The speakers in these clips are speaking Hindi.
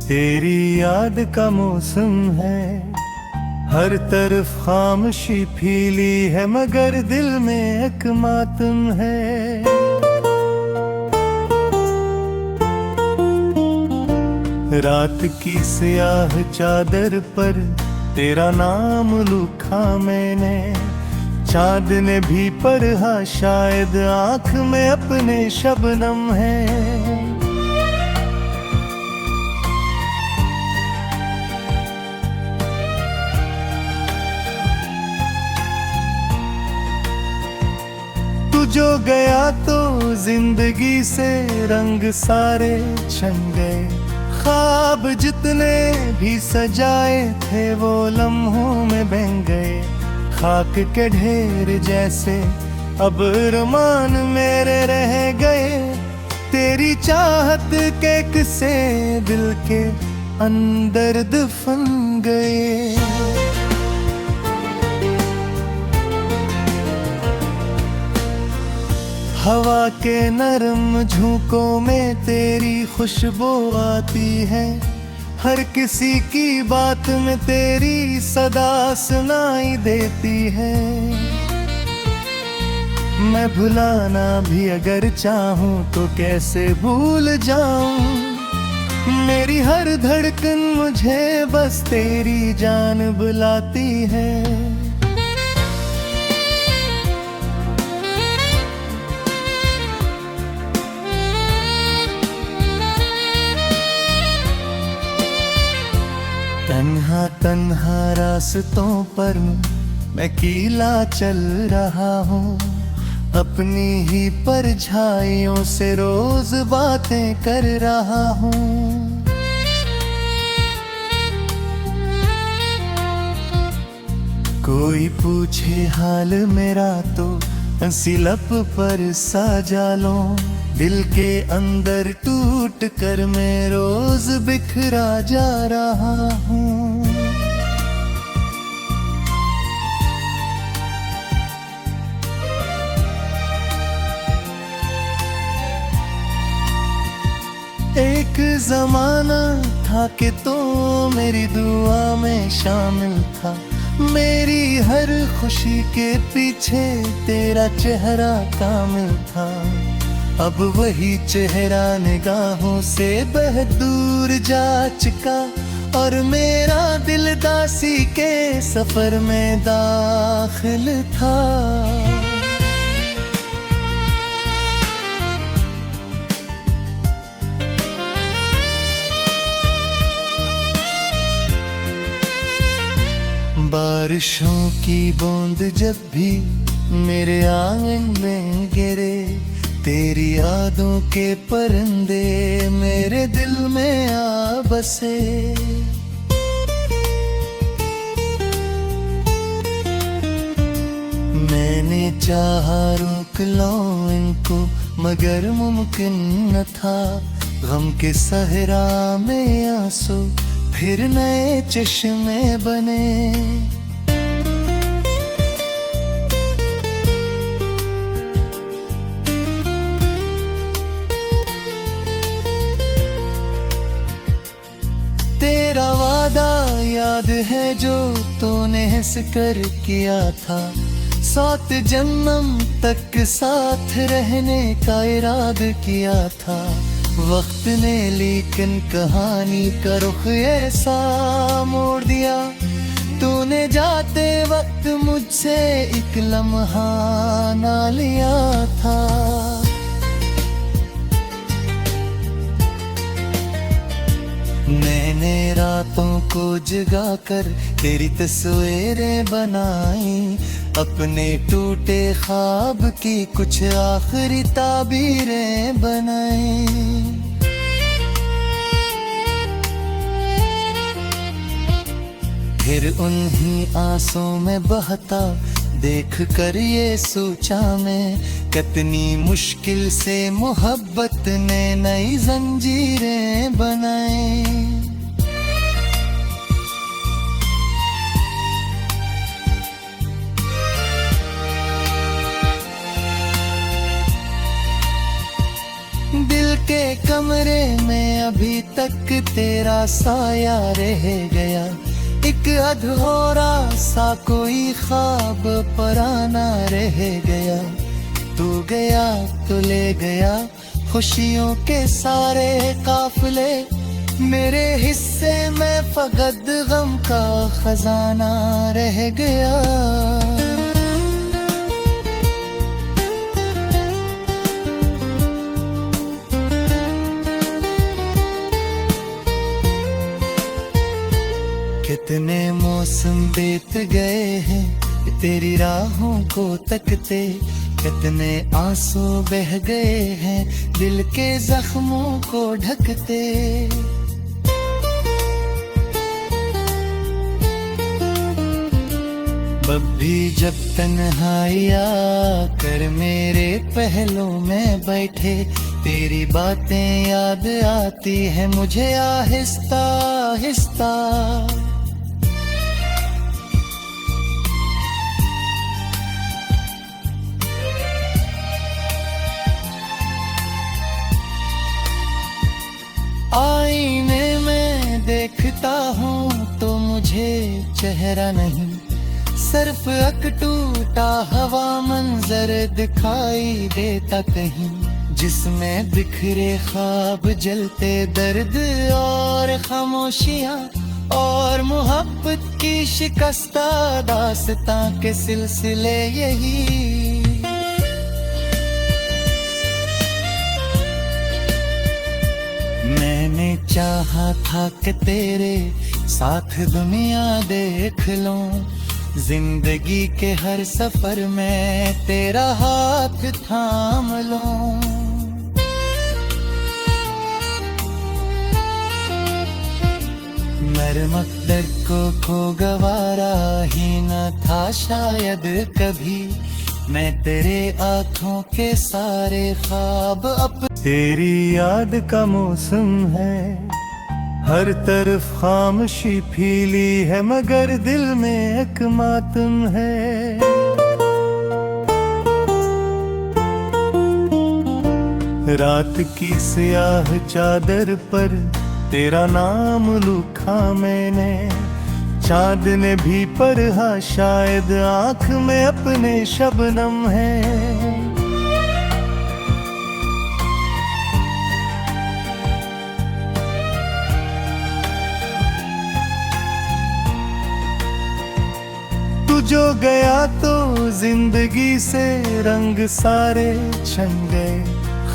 तेरी याद का मौसम है, हर तरफ खामोशी फैली है, मगर दिल में एक मातम है। रात की स्याह चादर पर तेरा नाम लिखा मैंने, चाँद ने भी पढ़ा शायद आँख में अपने शबनम है। तू जो गया तो जिंदगी से रंग सारे छन गए, ख्वाब जितने भी सजाए थे वो लम्हों में बह गए। खाक के ढेर जैसे अब अरमान मेरे रह गए, तेरी चाहत के किस्से दिल के अंदर दफन गए। हवा के नरम झोंकों में तेरी खुशबू आती है, हर किसी की बात में तेरी सदा सुनाई देती है। मैं भुलाना भी अगर चाहूँ तो कैसे भूल जाऊँ, मेरी हर धड़कन मुझे बस तेरी जान बुलाती है। तन्हा तन्हा रास्तों पर मैं अकेला चल रहा हूँ, अपनी ही परछाइयों से रोज बातें कर रहा हूँ। कोई पूछे हाल मेरा तो हंसी लब पर साजा लो, दिल के अंदर टूट कर मैं रोज बिखरा जा रहा हूँ। एक जमाना था कि तो मेरी दुआ में शामिल था, मेरी हर खुशी के पीछे तेरा चेहरा कामिल था। अब वही चेहरा निगाहों से बह दूर जा चुका, और मेरा दिल दासी के सफर में दाखिल था। बारिशों की बूंद जब भी मेरे आंगन में गिरे, तेरी यादों के परिंदे मेरे दिल में आ बसे। मैंने चाहा रोक लूं इनको मगर मुमकिन न था, गम के सहरा में आंसू फिर नए चश्मे बने। तेरा वादा याद है जो तूने हंस कर किया था, 7 जन्म तक साथ रहने का इरादा किया था। वक्त ने लेकिन कहानी का रुख ऐसा मोड़ दिया, तूने जाते वक्त मुझसे एक लम्हा ना लिया था। मैंने रातों को जगा कर तेरी तस्वीरें बनाई, अपने टूटे ख्वाब की कुछ आखिरी ताबीरें बनाई। फिर उन्हीं आंसू में बहता देख कर ये सोचा मैं, कितनी मुश्किल से मोहब्बत ने नई जंजीरें बनाई। दिल के कमरे में अभी तक तक तेरा साया रह गया। एक अधूरा सा कोई ख्वाब पराना रह गया। तू गया तो ले गया खुशियों के सारे काफिले, मेरे हिस्से में फकत गम का खजाना रह गया। कितने मौसम बीत गए हैं तेरी राहों को तकते, कितने आंसू बह गए हैं दिल के जख्मों को ढकते। बब्बी जब तन्हाई आकर मेरे पहलू में बैठे, तेरी बातें याद आती है मुझे आहिस्ता आहिस्ता। आईने में देखता हूँ तो मुझे चेहरा नहीं, सिर्फ एक टूटा हवा मंजर दिखाई देता कहीं, जिसमें बिखरे ख्वाब जलते दर्द और खामोशियाँ और मोहब्बत की शिकस्ता दास्तां के सिलसिले यही। मैंने चाहा था कि तेरे साथ दुनिया देख लूं, जिंदगी के हर सफर में तेरा हाथ थाम लूं। मकदर को गवारा ही न था शायद कभी, मैं तेरे आँखों के सारे ख्वाब तेरी याद का मौसम है, हर तरफ खामोशी फैली है मगर दिल में एक मातम है। रात की स्याह चादर पर तेरा नाम लिखा मैंने, चाँद ने भी पढ़ा शायद आँख में अपने शबनम है। तू जो गया तो जिंदगी से रंग सारे छन गए,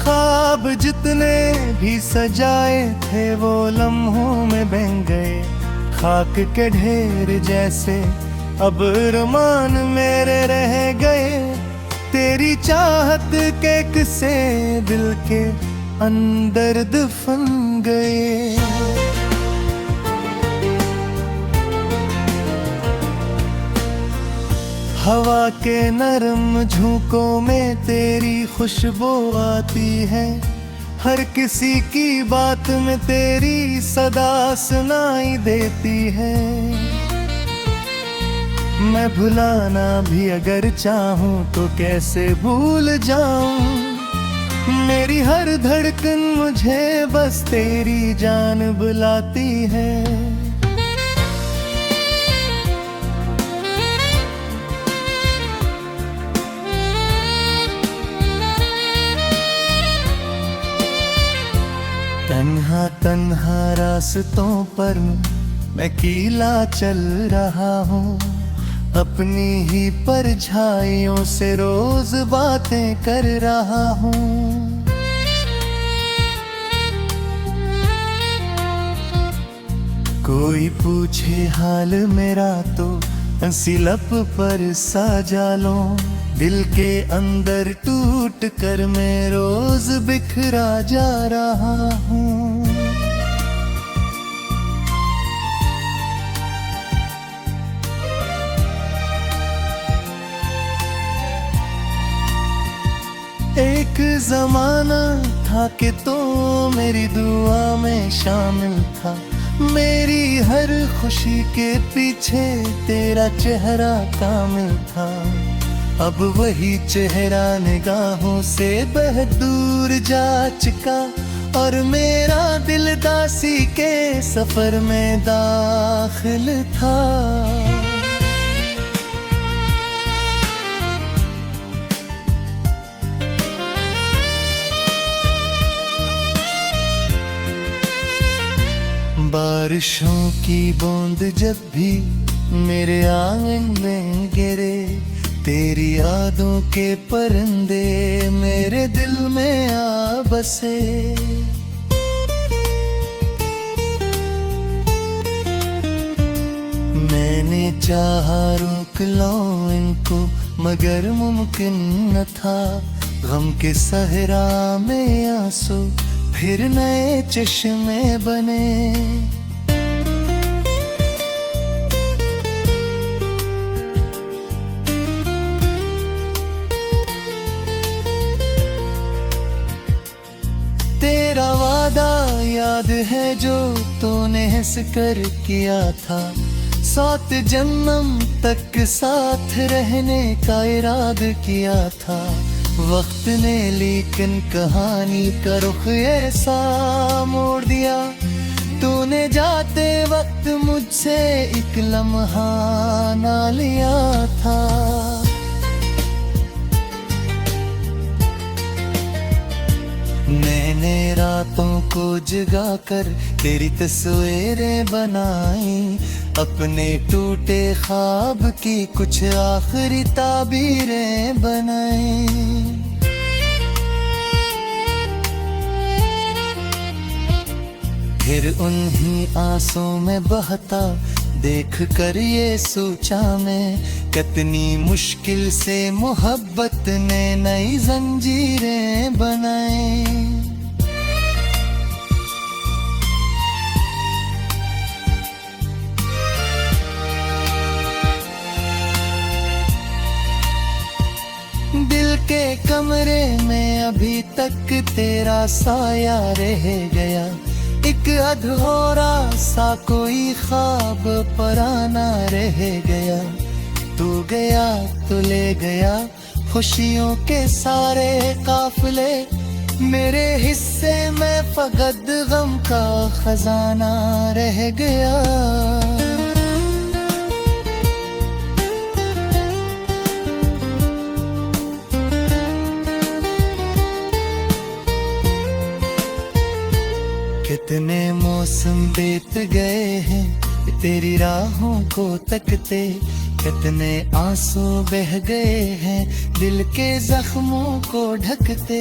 ख्वाब जितने भी सजाए थे वो लम्हों में बन गए। खाक के ढेर जैसे अब अरमान मेरे रह गए, तेरी चाहत के किस्से दिल के अंदर दफन गए। हवा के नरम झोंकों में तेरी खुशबू आती है, हर किसी की बात में तेरी सदा सुनाई देती है। मैं भुलाना भी अगर चाहूँ तो कैसे भूल जाऊँ, मेरी हर धड़कन मुझे बस तेरी जान बुलाती है। तन्हा तन्हा रास्तों पर मैं अकेला चल रहा हूँ, अपनी ही परछाइयों से रोज बातें कर रहा हूँ। कोई पूछे हाल मेरा तो हंसी लब पर साजा लो, दिल के अंदर टूट कर मैं रोज बिखरा जा रहा हूँ। एक जमाना था कि तो मेरी दुआ में शामिल था, मेरी हर खुशी के पीछे तेरा चेहरा कामिल था। अब वही चेहरा निगाहों से बह दूर जा चुका, और मेरा दिल दासी के सफर में दाखिल था। बारिशों की बूंद जब भी मेरे आंगन में गिरे, तेरी यादों के परिंदे मेरे दिल में आ बसे। मैंने चाहा रोक लूं इनको मगर मुमकिन न था। गम के सहरा में आंसू फिर नए चश्मे बने। तेरा वादा याद है जो तूने हंस कर किया था, 7 जन्म तक साथ रहने का इरादा किया था। वक्त ने लेकिन कहानी का रुख ऐसा मोड़ दिया, तूने जाते वक्त मुझसे एक लम्हा ना लिया था। मैंने रातों को जगा कर तेरी तस्वीरें बनाई, अपने टूटे ख्वाब की कुछ आखिरी ताबीरें बनाई। फिर उन्हीं आंसुओं में बहता देख कर ये सोचा मैं, कितनी मुश्किल से मोहब्बत ने नई जंजीरें बनाई। दिल के कमरे में अभी तक तेरा साया रह गया, एक अधूरा सा कोई ख्वाब पराना रह गया। तू गया तो ले गया खुशियों के सारे काफिले, मेरे हिस्से में फकत गम का खजाना रह गया। कितने मौसम बीत गए हैं तेरी राहों को तकते, कितने आंसू बह गए हैं दिल के जख्मों को ढकते।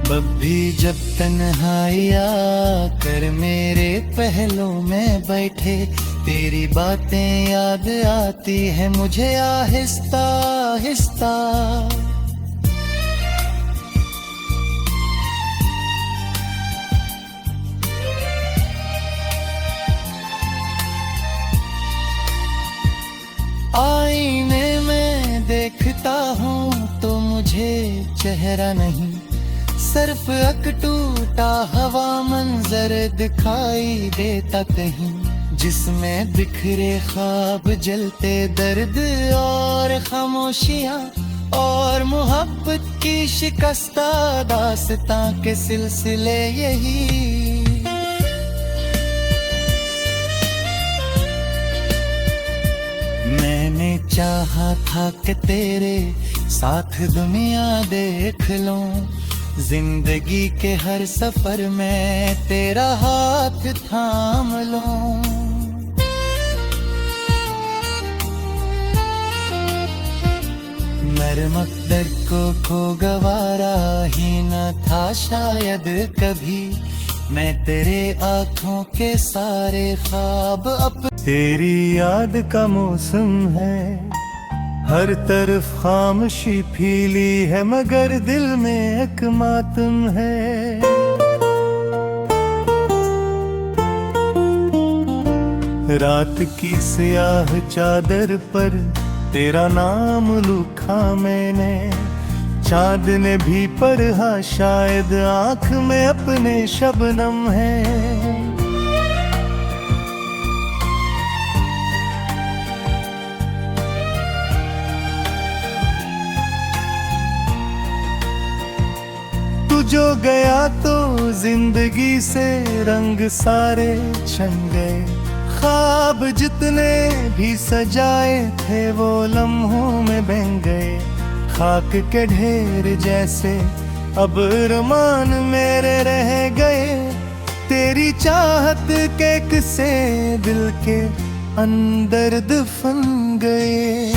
बब्बी जब तन्हाई आकर मेरे पहलों में बैठे, तेरी बातें याद आती है मुझे आहिस्ता आहिस्ता। आईने में देखता हूँ तो मुझे चेहरा नहीं, सिर्फ एक टूटा हवा मंजर दिखाई देता कहीं, जिसमें बिखरे ख्वाब जलते दर्द और खामोशियाँ और मोहब्बत की शिकस्ता दास्तां के सिलसिले यही। मैंने चाहा था कि तेरे साथ दुनिया देख लूं, जिंदगी के हर सफर में तेरा हाथ थाम लूं। मकदर को खो गवारा ही न था शायद कभी, मैं तेरे आँखों के सारे ख्वाब तेरी याद का मौसम है, हर तरफ खामोशी फैली है मगर दिल में एक मातम है। रात की स्याह चादर पर तेरा नाम लिखा मैंने, चाँद ने भी पढ़ा शायद आँख में अपने शबनम है। जो गया तो जिंदगी से रंग सारे छन गए। ख्वाब जितने भी सजाए थे वो लम्हों में बह गए। खाक के ढेर जैसे अब अरमान मेरे रह गए। तेरी चाहत के किस्से दिल के अंदर दफन गए।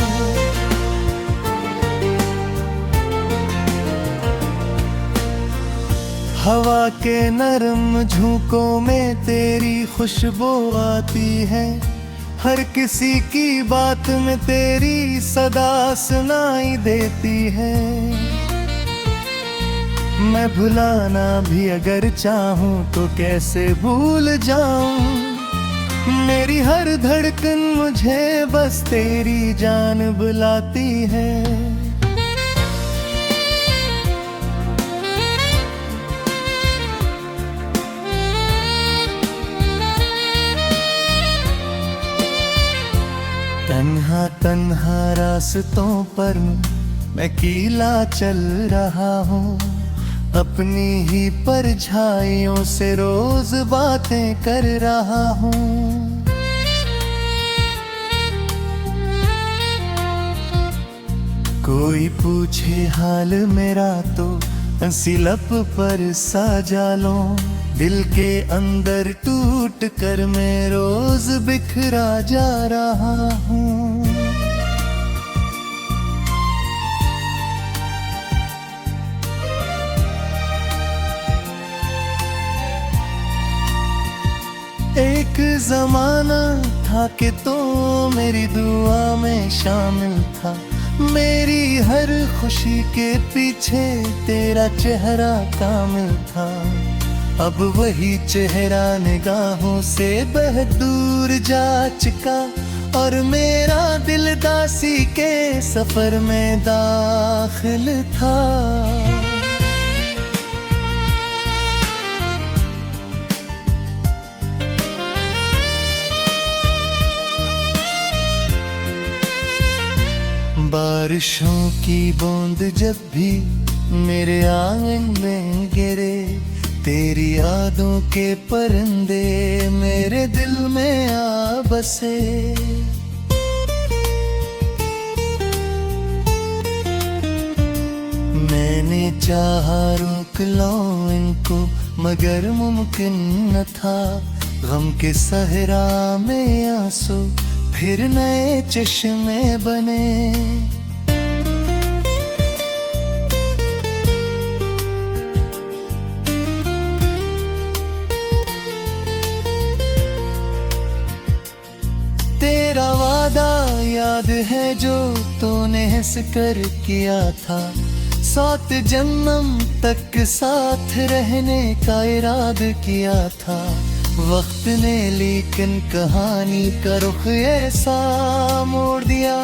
हवा के नरम झोंकों में तेरी खुशबू आती है। हर किसी की बात में तेरी सदा सुनाई देती है। मैं भुलाना भी अगर चाहूं तो कैसे भूल जाऊं। मेरी हर धड़कन मुझे बस तेरी जान बुलाती है। तन्हा तन्हा रास्तों पर मैं अकेला चल रहा हूँ। अपनी ही परछाइयों से रोज बातें कर रहा हूँ। कोई पूछे हाल मेरा तो हंसी लब पर साजा लो। दिल के अंदर टूट कर मैं रोज बिखरा जा रहा हूँ। एक जमाना था कि तो मेरी दुआ में शामिल था। मेरी हर खुशी के पीछे तेरा चेहरा कामिल था। अब वही चेहरा निगाहों से बह दूर जा चुका और मेरा दिल दासी के सफर में दाखिल था। बारिशों की बूंद जब भी मेरे आंगन में गिरे। तेरी यादों के परिंदे मेरे दिल में आ बसे। मैंने चाहा रोक लो इनको मगर मुमकिन न था। गम के सहरा में आंसू फिर नए चश्मे बने। तेरा वादा याद है जो तूने हंस कर किया था। 7 जन्म तक साथ रहने का इरादा किया था। वक्त ने लेकिन कहानी का रुख ऐसा मोड़ दिया।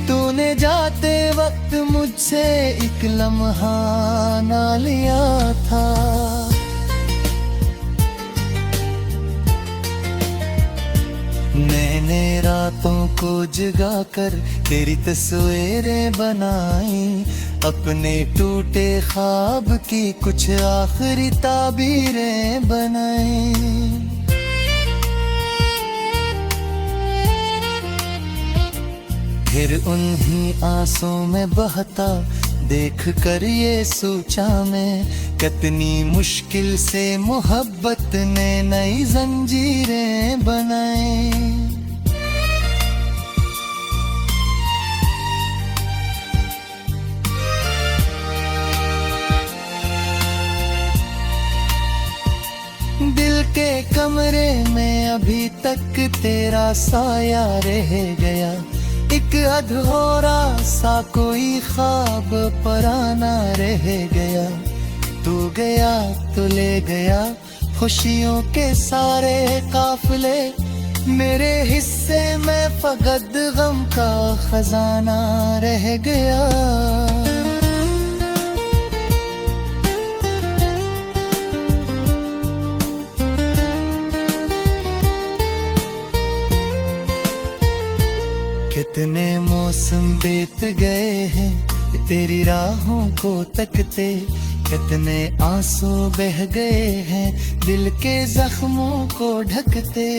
तूने जाते वक्त मुझसे एक लम्हा ना लिया था। मैंने रातों को जगा कर तेरी तस्वीरें बनाई। अपने टूटे ख्वाब की कुछ आखिरी ताबीरें बनाई। फिर उन्हीं आंसू में बहता देख कर ये सोचा मैं। कितनी मुश्किल से मोहब्बत ने नई जंजीरें बनाई। दिल के कमरे में अभी तक तेरा साया रह गया। एक अधूरा सा कोई ख्वाब पराना रह गया। तू गया तो ले गया खुशियों के सारे काफिले। मेरे हिस्से में फकत गम का खजाना रह गया। कितने मौसम बीत गए हैं तेरी राहों को तकते। कितने आंसू बह गए हैं दिल के जख्मों को ढकते।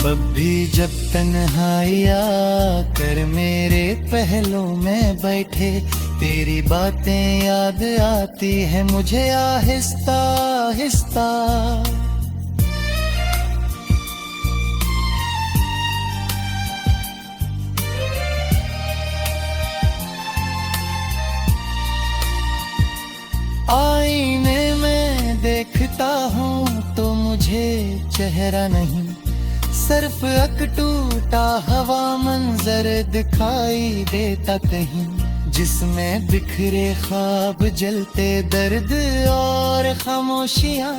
अब भी जब तन्हाई आकर मेरे पहलू में बैठे, तेरी बातें याद आती है मुझे आहिस्ता आहिस्ता। आईने में देखता हूँ तो मुझे चेहरा नहीं, सिर्फ एक टूटा हवा मंजर दिखाई देता कहीं, जिसमें बिखरे ख्वाब जलते दर्द और खामोशियाँ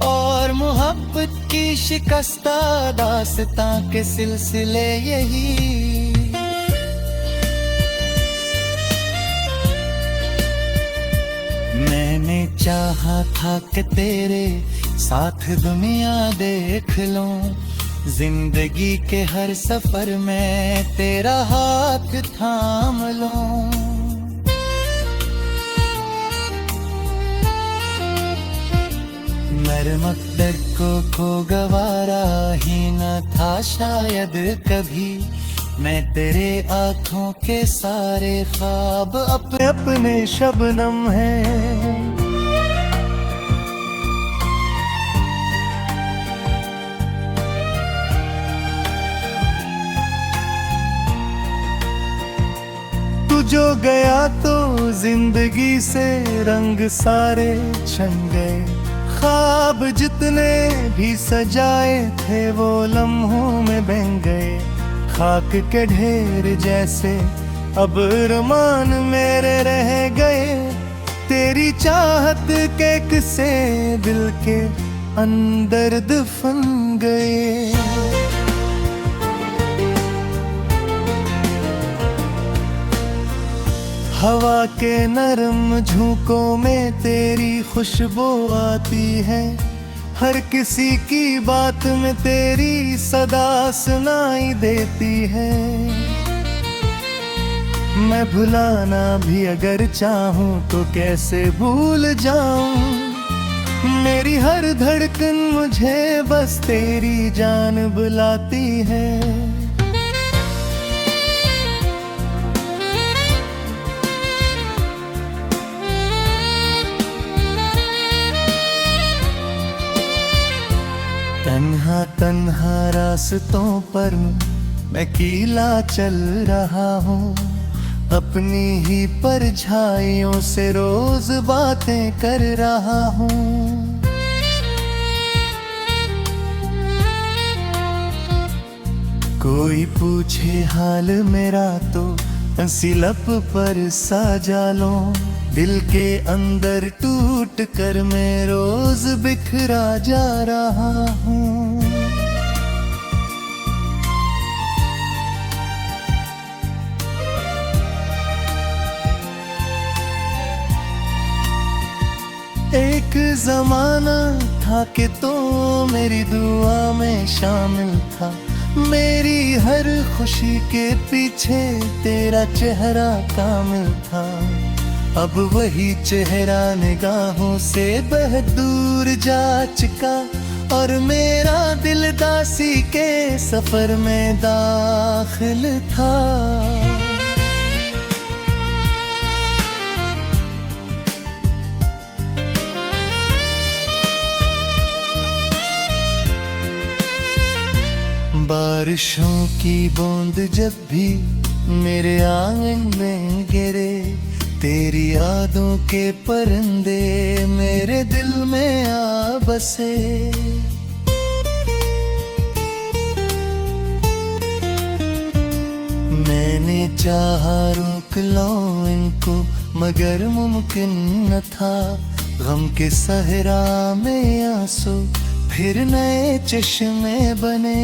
और मोहब्बत की शिकस्ता दास्तां के सिलसिले यही। मैंने चाहा था कि तेरे साथ दुनिया देख लूं, जिंदगी के हर सफर में तेरा हाथ थाम लूं। मकदर को गवारा ही न था शायद कभी, मैं तेरे आँखों के सारे ख्वाब अपने अपने शबनम है। तू जो गया तो जिंदगी से रंग सारे छन गए, ख्वाब जितने भी सजाए थे वो लम्हों में बन गए। खाक के ढेर जैसे अब अरमान मेरे रह गए, तेरी चाहत के किस्से दिल के अंदर दफन गए। हवा के नरम झोंकों में तेरी खुशबू आती है, हर किसी की बात में तेरी सदा सुनाई देती है। मैं भुलाना भी अगर चाहूँ तो कैसे भूल जाऊं, मेरी हर धड़कन मुझे बस तेरी जान बुलाती है। तन्हा तन्हा रास्तों पर मैं अकेला चल रहा हूँ, अपनी ही परछाइयों से रोज बातें कर रहा हूँ। कोई पूछे हाल मेरा तो हंसी लब पर साजा लो, दिल के अंदर टूट कर मैं रोज बिखरा जा रहा हूँ। एक जमाना था कि तो मेरी दुआ में शामिल था, मेरी हर खुशी के पीछे तेरा चेहरा कामिल था। अब वही चेहरा निगाहों से बहुत दूर जा चुका, और मेरा दिल दासी के सफर में दाखिल था। बारिशों की बूंद जब भी मेरे आंगन में गिरे, तेरी यादों के परिंदे मेरे दिल में आ बसे। मैंने चाहा रोक लूं इनको मगर मुमकिन न था, गम के सहरा में आंसू फिर नए चश्मे बने।